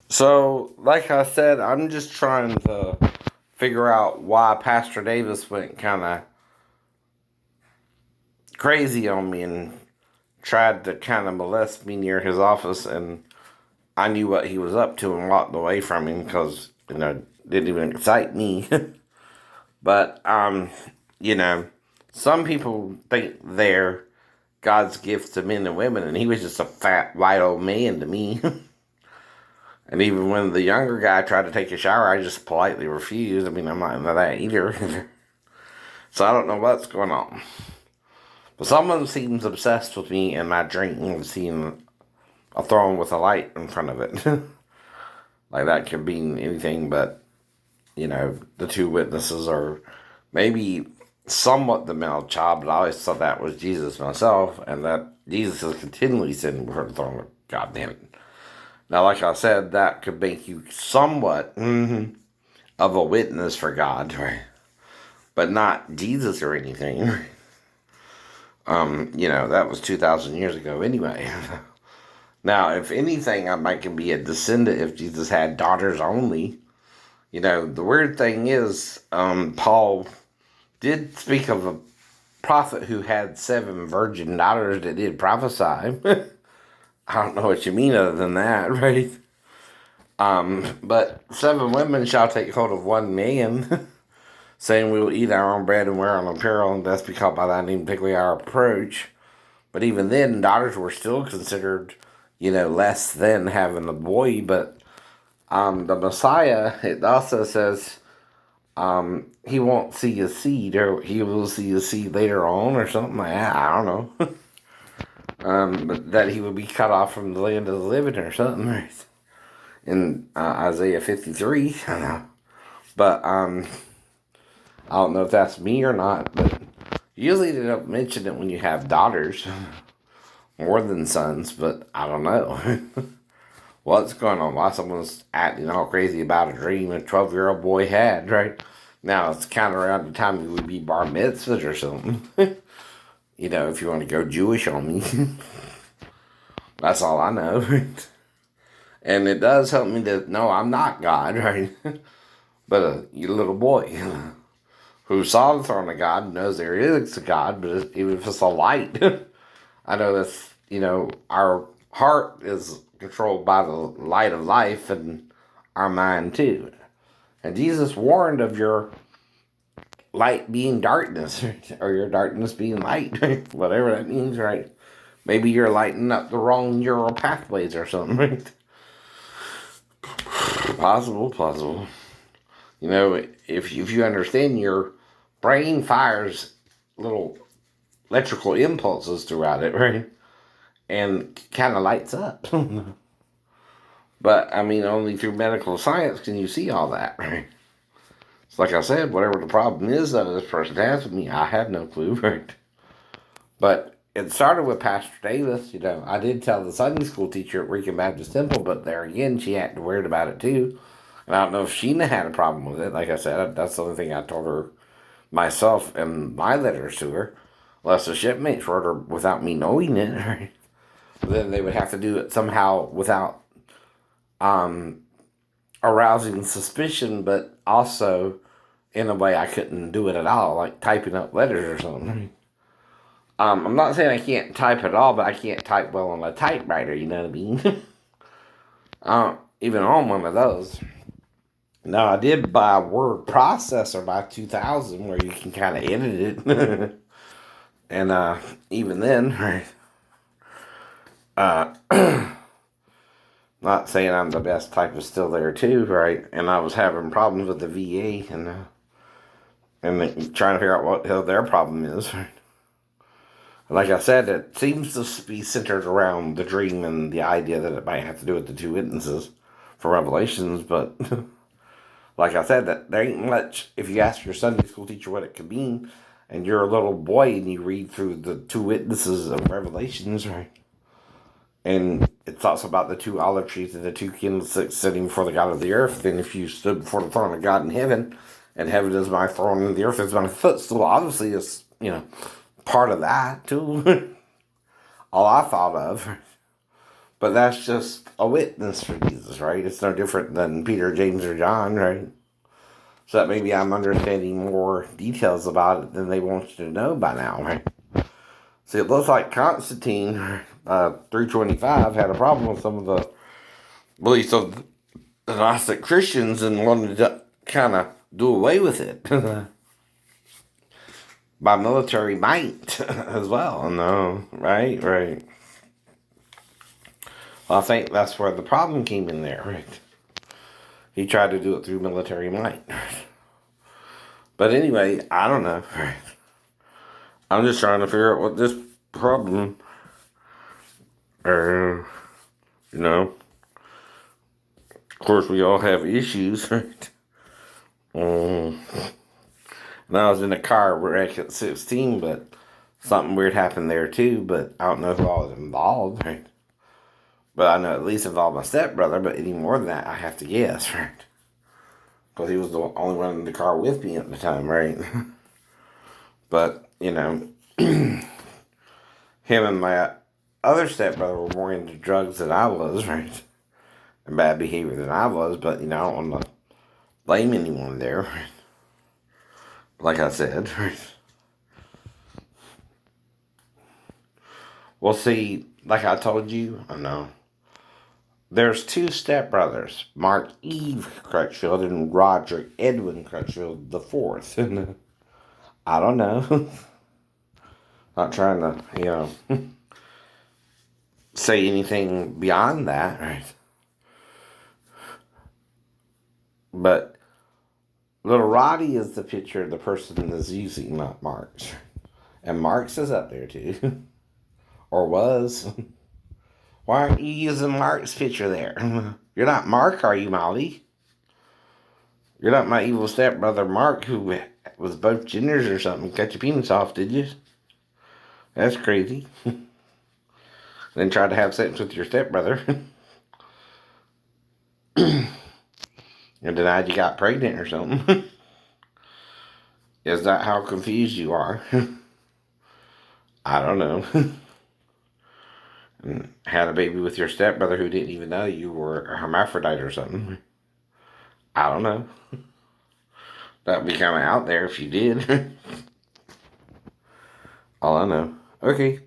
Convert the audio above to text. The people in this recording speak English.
So, like I said, I'm just trying to figure out why Pastor Davis went kind of crazy on me and tried to kind of molest me near his office. And I knew what he was up to and walked away from him because, didn't even excite me. but, you know, some people think they're God's gift to men and women, and he was just a fat, white old man to me. And even when the younger guy tried to take a shower, I just politely refused. I mean, I'm not into that either. So I don't know what's going on. But someone seems obsessed with me and my drinking, seeing a throne with a light in front of it. Like that could mean anything but, the two witnesses are maybe somewhat the male child, but I always thought that was Jesus myself, and that Jesus is continually sitting before the throne of God. Damn it. Now, like I said, that could make you somewhat of a witness for God, right? But not Jesus or anything. That was 2,000 years ago anyway. Now, if anything, I might can be a descendant if Jesus had daughters only. The weird thing is, Paul did speak of a prophet who had 7 virgin daughters that did prophesy. I don't know what you mean other than that, right? But 7 women shall take hold of one man, saying we will eat our own bread and wear our own apparel, and thus be called by thy name, particularly our approach. But even then, daughters were still considered, less than having a boy. But the Messiah, it also says he won't see his seed, or he will see his seed later on, or something like that. I don't know. But that he would be cut off from the land of the living, or something, right? In Isaiah 53. I don't know. But I don't know if that's me or not, but usually they don't mention it when you have daughters more than sons, but I don't know. What's going on? Why someone's acting all crazy about a dream a 12-year-old boy had, right? Now it's kind of around the time you would be bar mitzvahs or something. If you want to go Jewish on me. That's all I know. And it does help me to know I'm not God, right? But a little boy who saw the throne of God knows there is a God, but even if it's a light, I know that's, our heart is controlled by the light of life and our mind too. And Jesus warned of your light being darkness, or your darkness being light, whatever that means, right? Maybe you're lighting up the wrong neural pathways or something, right? Possible. If you understand, your brain fires little electrical impulses throughout it, right? And kind of lights up. But, I mean, only through medical science can you see all that, right? It's like I said, whatever the problem is that this person has with me, I have no clue, right? But it started with Pastor Davis. I did tell the Sunday school teacher at Recon Baptist Temple, but there again, she acted weird about it too. And I don't know if Sheena had a problem with it. Like I said, that's the only thing I told her myself in my letters to her. Unless the shipmates wrote her without me knowing it, right? Then they would have to do it somehow without um, arousing suspicion, but also in a way I couldn't do it at all, like typing up letters or something. I'm not saying I can't type at all, but I can't type well on a typewriter, you know what I mean? Even on one of those. Now, I did buy a word processor by 2000 where you can kind of edit it. And even then, right? Not saying I'm the best typist still there too, right? And I was having problems with the VA and trying to figure out what the hell their problem is. Right? Like I said, it seems to be centered around the dream and the idea that it might have to do with the 2 witnesses for Revelations, but like I said, that there ain't much. If you ask your Sunday school teacher what it could mean, and you're a little boy and you read through the 2 witnesses of Revelations, right? And it talks about the 2 olive trees and the 2 candlesticks sitting before the God of the earth. Then if you stood before the throne of God in heaven, and heaven is my throne and the earth is my footstool, obviously it's, part of that too. All I thought of. But that's just a witness for Jesus, right? It's no different than Peter, James, or John, right? So that maybe I'm understanding more details about it than they want you to know by now, right? See, it looks like Constantine, 325, had a problem with some of the beliefs of the Gnostic Christians and wanted to kind of do away with it by military might as well. No, right, right. Well, I think that's where the problem came in there, right? He tried to do it through military might. But anyway, I don't know. I'm just trying to figure out what this problem, or, you know, of course we all have issues, right? And I was in a car wreck at 16, but something weird happened there too, but I don't know who all was involved, right? But I know at least involved my stepbrother, but any more than that, I have to guess, right? Because he was the only one in the car with me at the time, right? But, you know, him and my other stepbrother were more into drugs than I was, right? And bad behavior than I was, but, you know, I don't want to blame anyone there, right? Like I said, right? Well, see, like I told you, I know. There's two stepbrothers, Mark Eve Crutchfield and Roger Edwin Crutchfield the fourth. I don't know. Not trying to, you know, say anything beyond that, right? But little Roddy is the picture of the person that's using, not Mark's. And Mark's is up there too. Or was. Why aren't you using Mark's picture there? You're not Mark, are you, Molly? You're not my evil stepbrother Mark, who was both genders or something. Cut your penis off, did you? That's crazy. Then tried to have sex with your stepbrother. And denied you got pregnant or something. Is that how confused you are? I don't know. And had a baby with your stepbrother who didn't even know you were a hermaphrodite or something. I don't know. That'd be kind of out there if you did. All I know. Okay.